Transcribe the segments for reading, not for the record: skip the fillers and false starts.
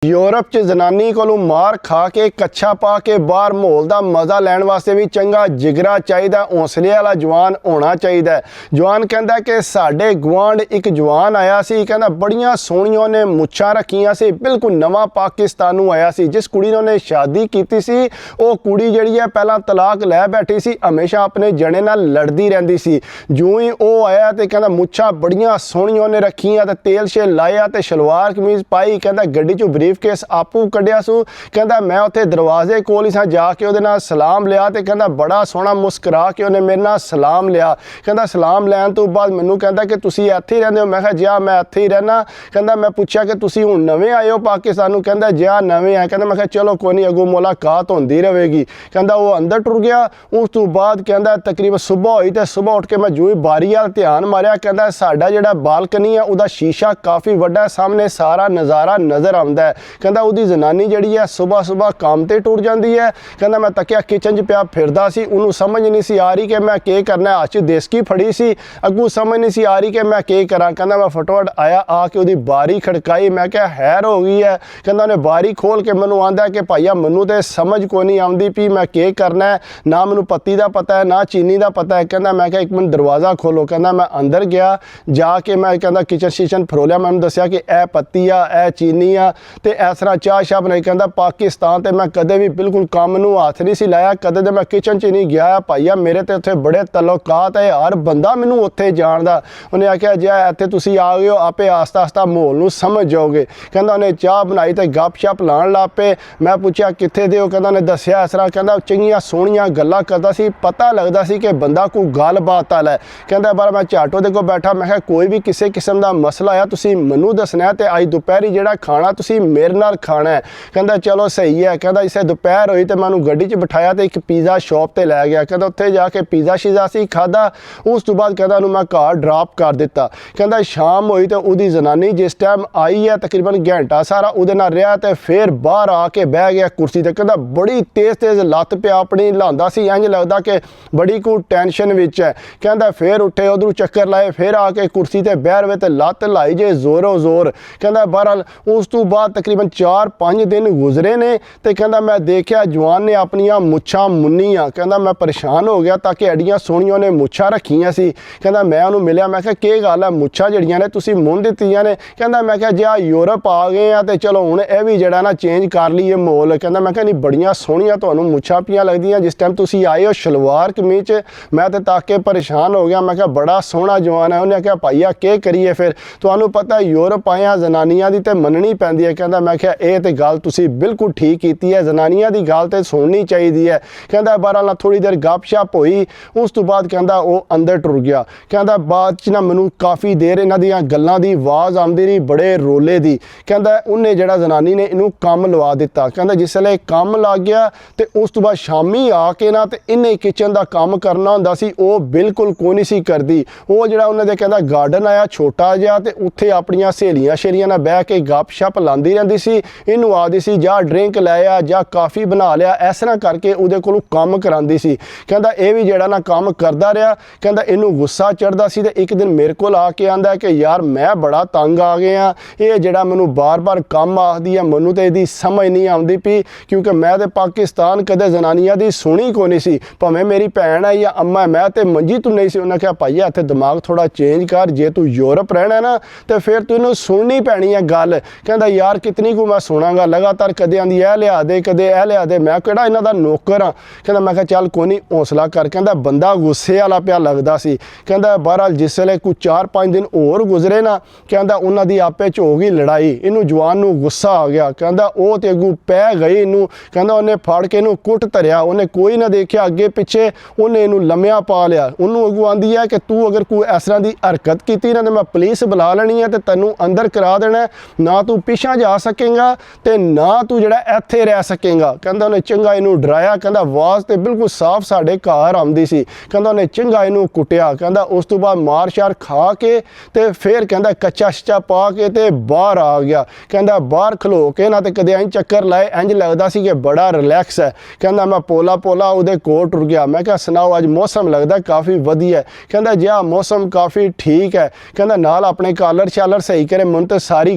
Europe च जनानी कोलों मार खा के कच्छा पा के बाहर माहौल का मज़ा लैण वास्ते भी चंगा जिगरा चाहिए, हौसले वाला जवान होना चाहिए। जवान कहता कि साडे गुआंढ एक जवान आया सी, कहता बड़ियां सोहणियां ने मुछां रखियां सी, बिल्कुल नवा पाकिस्तानों आया सी। जिस कुड़ी ने उन्हें शादी की सी वो कुड़ी जिहड़ी है पहला तलाक लै बैठी सी, हमेशा अपने जने नाल लड़दी रहिंदी सी। जो ही वो आया तो कहता मुछां बड़ियां सोहणियां ने रखियां ते तेल शेल लाया ते शलवार कमीज पाई, कहता गड्डी चों केस आपू कढ़िया सू। कहता मैं उत्थे दरवाजे कोल ही सा जाके उहदे नाल सलाम लिया ते कहता बड़ा सोहना मुस्करा के उन्हें मेरे नाल सलाम लिया। कहता सलाम लैन तो बाद मैनू कहता कि तुसी इत्थे ही रहिंदे हो? मैं कहा जा मैं इत्थे ही रहना। कहता मैं पूछा कि तुसी हुण नवें आए हो पाकिस्तान? कहता जा नवें आए। कहता मैं कहा चलो कोई नहीं, अगों मुलाकात होंदी रहेगी। कहता वो अंदर टुर गया। उस तो बाद कहता तकरीबन सुबह हुई तो सुबह उठ के मैं जो ही बारी वाल ध्यान मारिया, कहता साडा जिहड़ा बालकनी है उहदा शीशा काफ़ी वड्डा, सामने सारा नज़ारा नज़र आउंदा है। कहता उहदी जनानी जिहड़ी है सुबह सुबह काम ते टुर जाती है। कहता मैं तकिया किचन च पिया फिरदा सी, उन्होंने समझ नहीं सी आ रही कि मैं के करना है। हथ च देसकी फड़ी सी, अगू समझ नहीं सी आ रही कि मैं के करा। कहता मैं फटोफट आया, आके उहदी बारी खड़काई, मैं क्या हैर हो गई है। कहता उन्हें बारी खोल के मैनू आंदा कि भाईया मैनू तो समझ को नहीं आती भी मैं के करना है, ना मैनू पत्ती का पता है ना चीनी का पता है। कहता मैं क्या एक मिनट दरवाज़ा खोलो। कहता मैं अंदर गया, जाके मैं कहता किचन शीचन फरोलिया, मैंने दसिया कि ए पत्ती आ, ए चीनी आ ते इस तरह चाह शाह बनाई। कहता पाकिस्तान ते मैं कदे भी बिल्कुल काम नूं हथ नहीं सी लाया, कदे तो मैं किचन च नहीं गया। भाईया मेरे ते उत्थे बड़े तल्लुकात है, हर बंदा मैनू उत्थे जानदा। उन्हें आख्या जे इत्थे तुसी आ गए हो आपे आस्ता आस्ता माहौल नूं समझ जाओगे। कहता उन्हें चाह बनाई तो गप शप लाण लग पे। मैं पूछा कित्थे दे हो? कहता उन्हें दसिया इस तरह। कहता चंगियां सोहणियां गल्लां करदा सी, पता लगदा सी कि बंदा कोई गलबात वाला है। कहता बार मैं झट उहदे कोल बैठा, मैं कहा कोई भी किसी किस्म का मसला आया तुसी मैनू दसना है, तो अज दोपहरी जिहड़ा खाना तुसी मेरे नाल खाना है। कहता चलो सही है। कहता इसे दोपहर हुई तो मैं उन्होंने गड्डी च बिठाया तो एक पीज़ा शॉप पर लै गया। कहता उत्थे जाके पीज़ा शीज़ा सी खादा। उस तो बाद कहता उन्होंने मैं घर ड्रॉप कर दिता। कहता शाम हुई तो उसकी जनानी जिस टाइम आई है तकरीबन घंटा सारा उहदे नाल रहा तो फिर बाहर आके बह गया कुर्सी ते। कहता बड़ी तेज़ तेज़ लत्त पिया अपनी हिलांदा सी, इंज लगदा कि बड़ी कोई टेंशन विच है। कहता फिर उठे उधरों चक्कर लाए, फिर आके कुर्सी ते बह रहे तो लत्त लाई जे जोरों जोर। कहता बहरहाल उस तो बाद तकरीबन 4-5 दिन गुजरे ने तो कहता मैं देखा जवान ने अपनियां मुछां मुन्नियां। कहता मैं परेशान हो गया ताकि एडियां सोहणियां ने मुछां रखियां सी। कहता मैं उन्होंने मिलिया, मैं कहा के गल है मुछां जड़ियां ने तुसीं मुंन दित्तियां ने? कहता मैं कहा जे यूरोप आ गए हैं तो चलो हुण यह भी जिहड़ा ना चेंज कर लीए माहौल। कहता मैं कहा नहीं बड़ियां सोहणियां तुहानूं मुछां पियां लगदियां, जिस टाइम तुसीं आए हो शलवार कमीज मैं तो ताके परेशान हो गया। मैं कहा बड़ा सोहना जवान है। उन्हें कहा भाईया के करिए फिर, तुहानूं पता यूरोप आया जनानियां दी ते मननी पैंदी है। कहता मैं कहा यह तो गल तुसीं बिल्कुल ठीक की है, जनानियां दी गल तो सुननी चाहिए है। कहता बहरहाल थोड़ी देर गप शप हुई, उस तो बाद कहता वो अंदर टुर गया। कहता बाद च ना मैनू काफ़ी देर इन्हां दियां गल्लां दी आवाज़ आती रही बड़े रोले दी। कहता उन्हें जिहड़ा जनानी ने इनू काम लवा दिता। कहता जिसले काम लग गया तो उस तो बाद शामी आके ना तो इन्हें किचन का काम करना हुंदा सी, वो बिल्कुल कोई नहीं सी करदी। वो जिहड़ा उन्हें दे कहता गार्डन आया छोटा जिहा ते उत्थे अपनियां सहेलियां शेलियां नाल बह के गप शप लांदी रहिंदी सी। इनू आदी सी जा ड्रिंक लाया जा काफ़ी बना लिया, इस तरह करके उहदे कोलों काम करांदी सी। कहता यह भी जिहड़ा ना काम करदा रहा। कहता इनू गुस्सा चढ़दा सी ते एक दिन मेरे कोल आके आंदा कि यार मैं बड़ा तंग आ गया, ये जिहड़ा मैनू बार बार काम आखदी है मैनू तो इसदी समझ नहीं आउंदी पई, क्योंकि मैं तो पाकिस्तान कदे जनानियां दी सुनी को नहीं सी, भावें मेरी भैन है या अम्मा है, मैं तो मंजी तू नहीं सी। उन्हें कहा भाईया इत्थे दिमाग थोड़ा चेंज कर, जे तू यूरोप रहना ना तो फिर तू इनू सुननी पैनी है गल। कहता यार कितनी को मैं सुनांगा, लगातार कदे आंदी ए लिया दे कदे ए लिया दे, मैं किहड़ा इन्हां दा नौकर हाँ। कहता मैं कहा चल कोई नहीं हौसला कर। कहता बंदा गुस्से वाला पिया लगदा सी। कहता बहरहाल जिसले कुछ 4-5 दिन होर गुजरे ना, कहता उन्हां दी आपे च हो गई लड़ाई। इनू जवान नू गुस्सा आ गया। कहता वो तो अगू पै गई इनू। कहता उन्हें फड़ के इनू कुट धरिया, उन्हें कोई ना देखिया अगे पिछे, उन्हें इनू लम्या पा लिया। उन्होंने अगू आंदी है कि तू अगर कोई इस तरह की हरकत की ना तो मैं पुलिस बुला लेनी है तो तैनू अंदर करा देना, ना तू पिछा जा सकेगा तो ना तू जिहड़ा इत्थे रह सकेगा। कहता उन्हें चंगा इनू डराया। कहता आवाज़ तो बिल्कुल साफ साडे घर आउंदी सी। कहता उन्हें चंगा इनू कुटिया। कहता उस तो बाद मार शार खा के ते फिर कहता कच्चा शच्चा पा के ते बाहर आ गया। कहता बाहर खलो के ना तो कदे इंज चक्कर लाए, इंज लगदा सी कि बड़ा रिलैक्स है। कहता मैं पोला पोला उहदे कोल टुर गया। मैं कहा सुनाओ अज मौसम लगदा काफ़ी वधिया है। कहता जी मौसम काफ़ी ठीक है। कहता नाल अपने कालर शालर सही करे, मैनूं तो सारी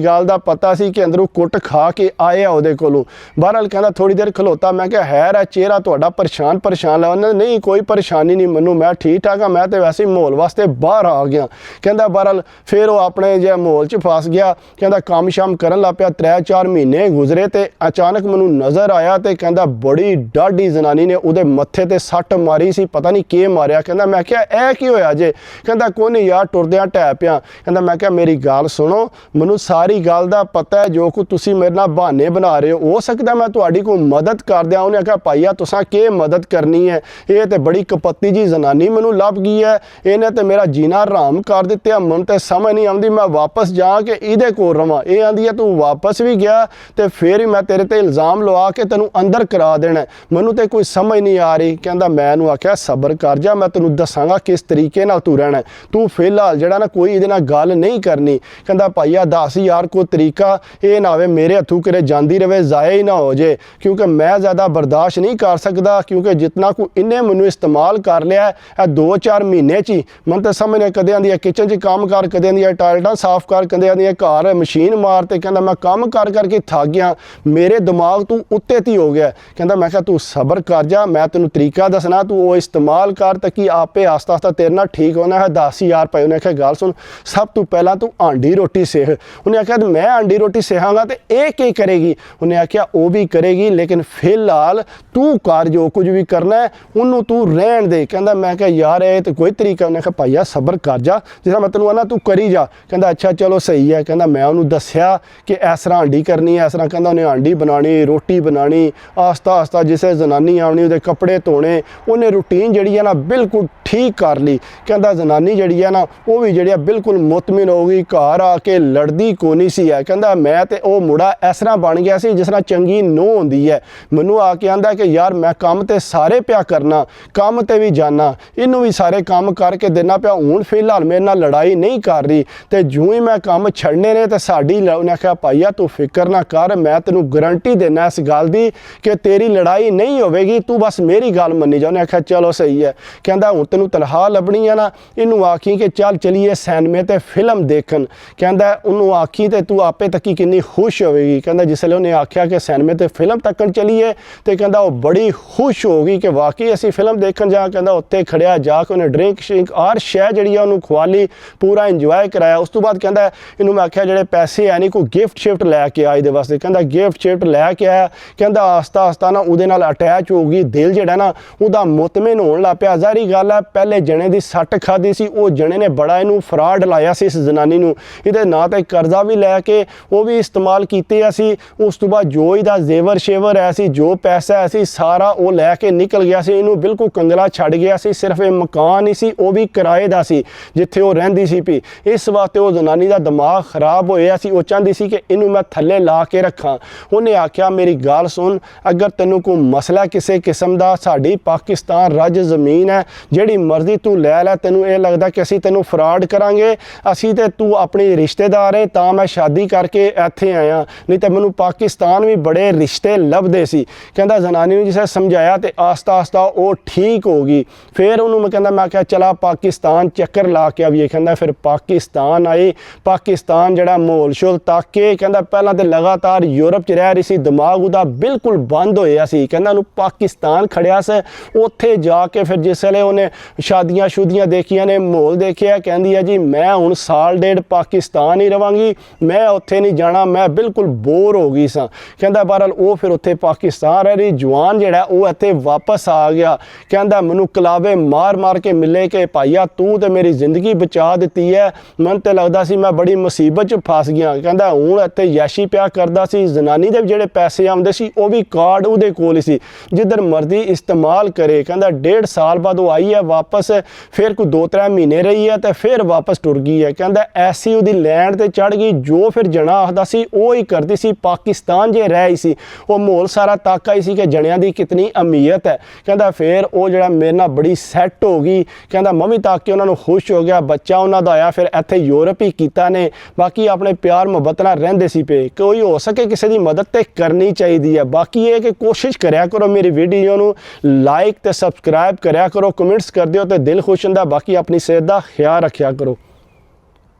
गल दा पता सी कि अंदरों ਕੁੱਟ ਖਾ ਕੇ ਆਏ ਆ ਉਹਦੇ ਕੋਲੋਂ। ਬਹਰਹਾਲ ਕਹਿੰਦਾ ਥੋੜੀ ਦੇਰ ਖਲੋਤਾ, ਮੈਂ ਕਿਹਾ ਹੈਰ ਹੈ ਚਿਹਰਾ ਤੁਹਾਡਾ ਪਰੇਸ਼ਾਨ ਲਾ। ਉਹਨੇ ਨਹੀਂ ਕੋਈ ਪਰੇਸ਼ਾਨੀ ਨਹੀਂ ਮੈਨੂੰ, ਮੈਂ ਠੀਕ ਠਾਕ ਹਾਂ, ਮੈਂ ਤੇ ਵੈਸੇ ਹੀ ਮਾਹੌਲ ਵਾਸਤੇ ਬਾਹਰ ਆ ਗਿਆ। ਕਹਿੰਦਾ ਬਹਰਹਾਲ ਫਿਰ ਉਹ ਆਪਣੇ ਜੇ ਮਾਹੌਲ 'ਚ ਫਸ ਗਿਆ। ਕਹਿੰਦਾ ਕੰਮ ਸ਼ਾਮ ਕਰਨ ਲੱਗ ਪਿਆ। 3-4 ਮਹੀਨੇ ਗੁਜ਼ਰੇ ਤੇ ਅਚਾਨਕ ਮੈਨੂੰ ਨਜ਼ਰ ਆਇਆ ਤੇ ਕਹਿੰਦਾ ਬੜੀ ਡਾਢੀ ਜ਼ਨਾਨੀ ਨੇ ਉਹਦੇ ਮੱਥੇ ਤੇ ਸੱਟ ਮਾਰੀ ਸੀ, ਪਤਾ ਨਹੀਂ ਕੀ ਮਾਰਿਆ। ਕਹਿੰਦਾ ਮੈਂ ਕਿਹਾ ਇਹ ਕੀ ਹੋਇਆ ਜੇ? ਕਹਿੰਦਾ ਕੋਈ ਨਹੀਂ ਯਾਰ ਟੁਰਦਿਆਂ ਢਹਿ ਪਿਆ। ਕਹਿੰਦਾ ਮੈਂ ਕਿਹਾ ਮੇਰੀ ਗੱਲ ਸੁਣੋ, ਮੈਨੂੰ ਸਾਰੀ ਗੱਲ ਦਾ ਪਤਾ ਹੈ, ਜੋ ਕੁ ਤੁਸੀਂ ਮੇਰੇ ਨਾਲ ਬਹਾਨੇ ਬਣਾ ਰਹੇ ਹੋ ਸਕਦਾ ਮੈਂ ਤੁਹਾਡੀ ਕੋਈ ਮਦਦ ਕਰ ਦਿਆਂ। ਉਹਨੇ ਆਖਿਆ ਭਾਈਆ ਤੁਸਾਂ ਕੀ ਮਦਦ ਕਰਨੀ ਹੈ, ਇਹ ਤੇ ਬੜੀ ਕਪੱਤੀ ਜੀ ਜ਼ਨਾਨੀ ਮੈਨੂੰ ਲੱਭ ਗਈ ਹੈ, ਇਹਨੇ ਤੇ ਮੇਰਾ ਜੀਣਾ ਹਰਾਮ ਕਰ ਦਿੱਤਾ। ਮੈਨੂੰ ਤੇ ਸਮਝ ਨਹੀਂ ਆਉਂਦੀ ਮੈਂ ਵਾਪਸ ਜਾ ਕੇ ਇਹਦੇ ਕੋਲ ਰਵਾਂ। ਇਹ ਆਂਦੀ ਹੈ ਤੂੰ ਵਾਪਸ ਵੀ ਗਿਆ ਤੇ ਫਿਰ ਹੀ ਮੈਂ ਤੇਰੇ ਤੇ ਇਲਜ਼ਾਮ ਲਵਾ ਕੇ ਤੈਨੂੰ ਅੰਦਰ ਕਰਾ ਦੇਣਾ, ਮੈਨੂੰ ਤੇ ਕੋਈ ਸਮਝ ਨਹੀਂ ਆ ਰਹੀ। ਕਹਿੰਦਾ ਮੈਂ ਇਹਨੂੰ ਆਖਿਆ ਸਬਰ ਕਰ ਜਾ, ਮੈਂ ਤੈਨੂੰ ਦੱਸਾਂਗਾ ਕਿਸ ਤਰੀਕੇ ਨਾਲ ਤੂੰ ਰਹਿਣਾ, ਤੂੰ ਫਿਲਹਾਲ ਜਿਹੜਾ ਨਾ ਕੋਈ ਇਹਦੇ ਨਾਲ ਗੱਲ ਨਹੀਂ ਕਰਨੀ। ਕਹਿੰਦਾ ਭਾਈਆ ਦੱਸ ਯਾਰ ਕੋਈ ਤਰੀਕਾ, ਇਹ ਨਾ ਹੋਵੇ ਮੇਰੇ ਹੱਥੋਂ ਕਿਤੇ ਜਾਂਦੀ ਰਹੇ, ਜ਼ਾਇਆ ਹੀ ਨਾ ਹੋ ਜੇ, ਕਿਉਂਕਿ ਮੈਂ ਜ਼ਿਆਦਾ ਬਰਦਾਸ਼ਤ ਨਹੀਂ ਕਰ ਸਕਦਾ। ਕਿਉਂਕਿ ਜਿਤਨਾ ਕੋ ਇਹਨੇ ਮੈਨੂੰ ਇਸਤੇਮਾਲ ਕਰ ਲਿਆ ਇਹ 2-4 ਮਹੀਨੇ 'ਚ ਹੀ। ਮੈਨੂੰ ਤਾਂ ਸਮਝ ਨਹੀਂ, ਕਦੇ ਆਂਦੀ ਹੈ ਕਿਚਨ 'ਚ ਕੰਮ ਕਰ, ਕਦੇ ਆਂਦੀ ਹੈ ਟਾਇਲਟਾਂ ਸਾਫ਼ ਕਰ, ਕਦੇ ਆਂਦੀ ਹੈ ਘਰ ਮਸ਼ੀਨ ਮਾਰ। ਤੇ ਕਹਿੰਦਾ ਮੈਂ ਕੰਮ ਕਰ ਕਰਕੇ ਥੱਕ ਗਿਆ, ਮੇਰੇ ਦਿਮਾਗ ਤੂੰ ਉੱਤੇ ਤੀ ਹੋ ਗਿਆ। ਕਹਿੰਦਾ ਮੈਂ ਕਿਹਾ ਤੂੰ ਸਬਰ ਕਰ ਜਾ, ਮੈਂ ਤੈਨੂੰ ਤਰੀਕਾ ਦੱਸਣਾ, ਤੂੰ ਉਹ ਇਸਤੇਮਾਲ ਕਰ ਤਾਂ ਕਿ ਆਪੇ ਆਸਤਾ ਆਸਤਾ ਤੇਰੇ ਨਾਲ ਠੀਕ ਹੋਣਾ ਹੈ। 10,000 ਰੁਪਏ। ਉਹਨੇ ਆਖਿਆ ਗੱਲ ਸੁਣ, ਸਭ ਤੋਂ ਪਹਿਲਾਂ ਤੂੰ ਆਂਡੀ ਰੋਟੀ ਸਿੱਖ। ਉਹਨੇ ਆਖਿਆ ਮੈਂ ਆਂਡੀ ਰੋਟੀ ਸਿੱਖਾਂਗਾ ਤੇ ਇਹ ਕੀ ਕਰੇਗੀ? ਉਹਨੇ ਆਖਿਆ ਉਹ ਵੀ ਕਰੇਗੀ, ਲੇਕਿਨ ਫਿਲਹਾਲ ਤੂੰ ਕਰ ਜੋ ਕੁਝ ਵੀ ਕਰਨਾ ਹੈ, ਉਹਨੂੰ ਤੂੰ ਰਹਿਣ ਦੇ। ਕਹਿੰਦਾ ਮੈਂ ਕਿਹਾ ਯਾਰ ਇਹ ਤਾਂ ਕੋਈ ਤਰੀਕਾ। ਉਹਨੇ ਆਖਿਆ ਭਾਈਆ ਸਬਰ ਕਰ ਜਾ, ਜਿਸ ਤਰ੍ਹਾਂ ਮੈਂ ਤੈਨੂੰ ਆਨਾ ਤੂੰ ਕਰੀ ਜਾ। ਕਹਿੰਦਾ ਅੱਛਾ ਚਲੋ ਸਹੀ ਹੈ। ਕਹਿੰਦਾ ਮੈਂ ਉਹਨੂੰ ਦੱਸਿਆ ਕਿ ਇਸ ਤਰ੍ਹਾਂ ਆਂਡੀ ਕਰਨੀ ਹੈ, ਇਸ ਤਰ੍ਹਾਂ। ਕਹਿੰਦਾ ਉਹਨੇ ਆਂਡੀ ਬਣਾਉਣੀ, ਰੋਟੀ ਬਣਾਉਣੀ, ਆਸਤਾ ਆਸਤਾ ਜਿਸੇ ਜ਼ਨਾਨੀ ਆਉਣੀ ਉਹਦੇ ਕੱਪੜੇ ਧੋਣੇ, ਉਹਨੇ ਰੂਟੀਨ ਜਿਹੜੀ ਹੈ ਨਾ ਬਿਲਕੁਲ ਠੀਕ ਕਰ ਲਈ। ਕਹਿੰਦਾ ਜ਼ਨਾਨੀ ਜਿਹੜੀ ਹੈ ਨਾ ਉਹ ਵੀ ਜਿਹੜੀ ਹੈ ਬਿਲਕੁਲ ਮੁਤਮਿਨ ਹੋ ਗਈ, ਘਰ ਆ ਕੇ ਲੜਦੀ ਕੋਈ ਨਹੀਂ ਸੀ ਹੈ। ਕਹਿੰਦਾ ਮੈਂ ਤੇ ਉਹ ਮੁੰਡਾ ਇਸ ਤਰ੍ਹਾਂ ਬਣ ਗਿਆ ਸੀ ਜਿਸ ਤਰ੍ਹਾਂ ਚੰਗੀ ਨੂੰਹ ਹੁੰਦੀ ਹੈ। ਮੈਨੂੰ ਆ ਕੇ ਆਂਦਾ ਕਿ ਯਾਰ ਮੈਂ ਕੰਮ ਤੇ ਸਾਰੇ ਪਿਆ ਕਰਨਾ, ਕੰਮ ਤੇ ਵੀ ਜਾਣਾ, ਇਹਨੂੰ ਵੀ ਸਾਰੇ ਕੰਮ ਕਰਕੇ ਦੇਣਾ ਪਿਆ, ਹੁਣ ਫਿਲਹਾਲ ਮੇਰੇ ਨਾਲ ਲੜਾਈ ਨਹੀਂ ਕਰ ਰਹੀ ਤੇ ਜਿਉਂ ਹੀ ਮੈਂ ਕੰਮ ਛੱਡਨੇ ਨੇ ਤੇ ਸਾਡੀ। ਉਹਨੇ ਆਖਿਆ ਭਾਈਆ ਤੂੰ ਫਿਕਰ ਨਾ ਕਰ, ਮੈਂ ਤੈਨੂੰ ਗਰੰਟੀ ਦੇਣਾ ਇਸ ਗੱਲ ਦੀ ਕਿ ਤੇਰੀ ਲੜਾਈ ਨਹੀਂ ਹੋਵੇਗੀ, ਤੂੰ ਬਸ ਮੇਰੀ ਗੱਲ ਮੰਨੀ ਜਾ। ਉਹਨੇ ਆਖਿਆ ਚਲੋ ਸਹੀ ਹੈ। ਕਹਿੰਦਾ ਹੁਣ ਤੈਨੂੰ ਤਨਖਾਹ ਲੱਭਣੀ ਹੈ ਨਾ, ਇਹਨੂੰ ਆਖੀ ਕਿ ਚੱਲ ਚਲੀਏ ਸਿਨੇਮੇ ਤੇ ਫਿਲਮ ਦੇਖਣ। ਕਹਿੰਦਾ ਉਹਨੂੰ ਆਖੀ ਤੇ ਤੂੰ ਆਪੇ ਤੱਕੀ ਕਿੰਨੀ ਖੁਸ਼ ਹੋਵੇਗੀ। ਕਹਿੰਦਾ ਜਿਸ ਵੇਲੇ ਉਹਨੇ ਆਖਿਆ ਕਿ ਸਿਨੇਮੇ ਤੇ ਫਿਲਮ ਤੱਕਣ ਚਲੀਏ ਤੇ ਕਹਿੰਦਾ ਉਹ ਬੜੀ ਖੁਸ਼ ਹੋ ਗਈ ਕਿ ਵਾਕਈ ਅਸੀਂ ਫਿਲਮ ਦੇਖਣ ਜਾ। ਕਹਿੰਦਾ ਉੱਥੇ ਖੜਿਆ ਜਾ ਕੇ ਉਹਨੇ ਡਰਿੰਕ ਸ਼ਿੰਕ ਹਰ ਸ਼ੈ ਜਿਹੜੀ ਆ ਉਹਨੂੰ ਖਵਾ ਲਈ, ਪੂਰਾ ਇੰਜੋਏ ਕਰਾਇਆ। ਉਸ ਤੋਂ ਬਾਅਦ ਕਹਿੰਦਾ ਇਹਨੂੰ ਮੈਂ ਆਖਿਆ ਜਿਹੜੇ ਪੈਸੇ ਹੈ ਨਹੀਂ ਕੋਈ ਗਿਫਟ ਸ਼ਿਫਟ ਲੈ ਕੇ ਆ ਇਹਦੇ ਵਾਸਤੇ। ਕਹਿੰਦਾ ਗਿਫਟ ਸ਼ਿਫਟ ਲੈ ਕੇ ਆਇਆ। ਕਹਿੰਦਾ ਆਸਤਾ ਆਸਤਾ ਨਾ ਉਹਦੇ ਨਾਲ ਅਟੈਚ ਹੋ ਗਈ, ਦਿਲ ਜਿਹੜਾ ਨਾ ਉਹਦਾ ਮੁਤਮਿਨ ਹੋਣ ਲੱਗ ਪਿਆ। ਜ਼ਾਹਰੀ ਗੱਲ ਹੈ ਪਹਿਲੇ ਜਣੇ ਦੀ ਸੱਟ ਖਾਦੀ ਸੀ, ਉਹ ਜਣੇ ਨੇ ਬੜਾ ਇਹਨੂੰ ਫਰਾਡ ਲਾਇਆ ਸੀ ਇਸ ਜ਼ਨਾਨੀ ਨੂੰ, ਇਹਦੇ ਨਾਂ ਤੇ ਕਰਜ਼ਾ ਵੀ ਲੈ ਕੇ ਉਹ ਵੀ ਇਸਤੇਮਾਲ ਕੀਤੇ ਅਸੀਂ। ਉਸ ਤੋਂ ਬਾਅਦ ਜੋ ਇਹਦਾ ਜ਼ੇਵਰ ਸ਼ੇਵਰ ਹੈ ਸੀ, ਜੋ ਪੈਸਾ ਹੈ ਸੀ, ਸਾਰਾ ਉਹ ਲੈ ਕੇ ਨਿਕਲ ਗਿਆ ਸੀ, ਇਹਨੂੰ ਬਿਲਕੁਲ ਕੰਗਲਾ ਛੱਡ ਗਿਆ ਸੀ। ਸਿਰਫ ਇਹ ਮਕਾਨ ਹੀ ਸੀ, ਉਹ ਵੀ ਕਿਰਾਏ ਦਾ ਸੀ ਜਿੱਥੇ ਉਹ ਰਹਿੰਦੀ ਸੀ ਪਈ। ਇਸ ਵਾਸਤੇ ਉਹ ਜ਼ਨਾਨੀ ਦਾ ਦਿਮਾਗ ਖਰਾਬ ਹੋਇਆ ਸੀ, ਉਹ ਚਾਹੁੰਦੀ ਸੀ ਕਿ ਇਹਨੂੰ ਮੈਂ ਥੱਲੇ ਲਾ ਕੇ ਰੱਖਾਂ। ਉਹਨੇ ਆਖਿਆ ਮੇਰੀ ਗੱਲ ਸੁਣ, ਅਗਰ ਤੈਨੂੰ ਕੋਈ ਮਸਲਾ ਕਿਸੇ ਕਿਸਮ ਦਾ, ਸਾਡੀ ਪਾਕਿਸਤਾਨ ਰੱਜ ਜ਼ਮੀਨ ਹੈ, ਜਿਹੜੀ ਮਰਜ਼ੀ ਤੂੰ ਲੈ ਲੈ, ਤੈਨੂੰ ਇਹ ਲੱਗਦਾ ਕਿ ਅਸੀਂ ਤੈਨੂੰ ਫਰਾਡ ਕਰਾਂਗੇ, ਅਸੀਂ ਤੇ ਤੂੰ ਆਪਣੀ ਰਿਸ਼ਤੇਦਾਰ ਹੈ ਤਾਂ ਮੈਂ ਸ਼ਾਦੀ ਕਰਕੇ ਇੱਥੇ ਆਇਆ, ਨਹੀਂ ਤਾਂ ਮੈਨੂੰ ਪਾਕਿਸਤਾਨ ਵੀ ਬੜੇ ਰਿਸ਼ਤੇ ਲੱਭਦੇ ਸੀ। ਕਹਿੰਦਾ ਜ਼ਨਾਨੀ ਨੂੰ ਜਿਸੇ ਸਮਝਾਇਆ ਤੇ ਆਸਤਾ ਆਸਤਾ ਉਹ ਠੀਕ ਹੋ ਗਈ। ਫਿਰ ਉਹਨੂੰ ਮੈਂ ਕਿਹਾ ਚਲਾ ਪਾਕਿਸਤਾਨ ਚੱਕਰ ਲਾ ਕੇ ਆਈਏ। ਕਹਿੰਦਾ ਫਿਰ ਪਾਕਿਸਤਾਨ ਆਏ। ਪਾਕਿਸਤਾਨ ਜਿਹੜਾ ਮਾਹੌਲ ਸ਼ੋਲ ਤੱਕ ਕੇ ਕਹਿੰਦਾ ਪਹਿਲਾਂ ਤੇ ਲਗਾਤਾਰ ਯੂਰਪ 'ਚ ਰਹਿ ਰਹੀ ਸੀ, ਦਿਮਾਗ ਉਹਦਾ ਬਿਲਕੁਲ ਬੰਦ ਹੋਇਆ ਸੀ। ਕਹਿੰਦਾ ਉਹਨੂੰ ਪਾਕਿਸਤਾਨ ਖੜਿਆ ਸੀ, ਉੱਥੇ ਜਾ ਕੇ ਫਿਰ ਜਿਸ ਵੇਲੇ ਉਹਨੇ ਸ਼ਾਦੀਆਂ ਸ਼ੁਦੀਆਂ ਦੇਖੀਆਂ ਨੇ, ਮਾਹੌਲ ਦੇਖਿਆ, ਕਹਿੰਦੀ ਹੈ ਜੀ ਮੈਂ ਹੁਣ ਸਾਲ ਡੇਢ ਪਾਕਿਸਤਾਨ ਹੀ ਰਵਾਂਗੀ, ਮੈਂ ਉੱਥੇ ਨਹੀਂ ਜਾਣਾ, ਮੈਂ ਬਿਲਕੁਲ ਬੋਰ ਹੋ ਗਈ ਸਾਂ। ਕਹਿੰਦਾ ਬਹਰਹਾਲ ਉਹ ਫਿਰ ਉੱਥੇ ਪਾਕਿਸਤਾਨ ਰਹਿ ਰਹੀ। ਜਵਾਨ ਜਿਹੜਾ ਉਹ ਇੱਥੇ ਵਾਪਸ ਆ ਗਿਆ। ਕਹਿੰਦਾ ਮੈਨੂੰ ਕਲਾਵੇ ਮਾਰ ਮਾਰ ਕੇ ਮਿਲੇ ਕਿ ਭਾਈਆ ਤੂੰ ਤੇ ਮੇਰੀ ਜ਼ਿੰਦਗੀ ਬਚਾ ਦਿੱਤੀ ਹੈ, ਮੈਨੂੰ ਤੇ ਲੱਗਦਾ ਸੀ ਮੈਂ ਬੜੀ ਮੁਸੀਬਤ 'ਚ ਫਸ ਗਿਆ। ਕਹਿੰਦਾ ਹੁਣ ਇੱਥੇ ਯਾਸ਼ੀ ਪਿਆ ਕਰਦਾ ਸੀ, ਜ਼ਨਾਨੀ ਦੇ ਜਿਹੜੇ ਪੈਸੇ ਆਉਂਦੇ ਸੀ ਉਹ ਵੀ ਕਾਰਡ ਉਹਦੇ ਕੋਲ ਹੀ ਸੀ, ਜਿੱਧਰ ਮਰਜ਼ੀ ਇਸਤੇਮਾਲ ਕਰੇ। ਕਹਿੰਦਾ 1.5 ਸਾਲ ਬਾਅਦ ਉਹ ਆਈ ਹੈ ਵਾਪਸ, ਫਿਰ ਕੋਈ 2-3 ਮਹੀਨੇ ਰਹੀ ਹੈ ਤੇ ਫਿਰ ਵਾਪਸ ਟੁਰ ਗਈ ਹੈ। ਕਹਿੰਦਾ ਐਸੀ ਉਹਦੀ ਲੈਂਡ ਤੇ ਚੜ੍ਹ ਗਈ, ਜੋ ਫਿਰ ਜਣਾ ਆਖਦਾ ਸੀ ਉਹ ਹੀ ਕਰਦੀ ਸੀ। ਪਾਕਿਸਤਾਨ ਜੇ ਰਹਿ ਹੀ ਸੀ, ਉਹ ਮਾਹੌਲ ਸਾਰਾ ਤੱਕ ਆਈ ਸੀ ਕਿ ਜਣਿਆਂ ਦੀ ਕਿਤਨੀ ਅਮੀਅਤ ਹੈ। ਕਹਿੰਦਾ ਫਿਰ ਉਹ ਜਿਹੜਾ ਮੇਰੇ ਨਾਲ ਬੜੀ ਸੈੱਟ ਹੋ ਗਈ। ਕਹਿੰਦਾ ਮੈਂ ਵੀ ਤੱਕ ਕੇ ਉਹਨਾਂ ਨੂੰ ਖੁਸ਼ ਹੋ ਗਿਆ, ਬੱਚਾ ਉਹਨਾਂ ਦਾ ਆਇਆ, ਫਿਰ ਇੱਥੇ ਯੂਰਪ ਹੀ ਕੀਤਾ ਨੇ, ਬਾਕੀ ਆਪਣੇ ਪਿਆਰ ਮੁਹੱਬਤ ਨਾਲ ਰਹਿੰਦੇ ਸੀ ਪਏ। ਕੋਈ ਹੋ ਸਕੇ ਕਿਸੇ ਦੀ ਮਦਦ ਤੇ ਕਰਨੀ ਚਾਹੀਦੀ ਹੈ। ਬਾਕੀ ਇਹ ਕਿ ਕੋਸ਼ਿਸ਼ ਕਰਿਆ ਕਰੋ ਮੇਰੀ ਵੀਡੀਓ ਨੂੰ ਲਾਈਕ ਤੇ ਸਬਸਕ੍ਰਾਈਬ ਕਰਿਆ ਕਰੋ, ਕਮੈਂਟਸ ਕਰ ਦਿਓ ਤੇ ਦਿਲ ਖੁਸ਼ ਹੁੰਦਾ। ਬਾਕੀ ਆਪਣੀ ਸਿਹਤ ਦਾ ਖਿਆਲ ਰੱਖਿਆ ਕਰੋ।